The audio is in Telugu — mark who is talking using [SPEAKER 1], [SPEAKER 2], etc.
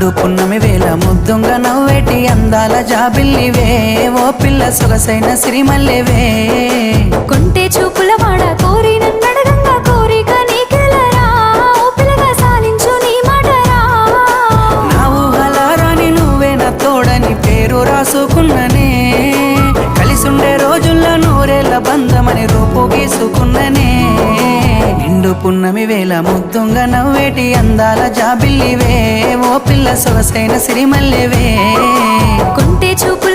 [SPEAKER 1] పున్నమి వేళ ముద్దుంగా నవ్వేటి అందాల జాబిల్లివే ఓ పిల్ల సొగసైన సిరిమల్లెవే
[SPEAKER 2] కొంటే చూపుల వాడ కోరి నన్నడగంగా కోరిక నీకెలరా ఓ పిల్లగా సాలించు నీ మాటరా
[SPEAKER 1] నా ఊహలారాని నువ్వే నా తోడని పేరు రాసుకున్ననే కలిసుండే రోజుల్లో నూరేళ్ల బంధమని రూపు గీసుకున్ననే నిండు పున్నమి వేళ ముద్దుంగా నవ్వేటి అందాల జాబిల్లివే ఓ పిల్ల సొగసైన సిరిమల్లెవే
[SPEAKER 2] కొంటే చూపు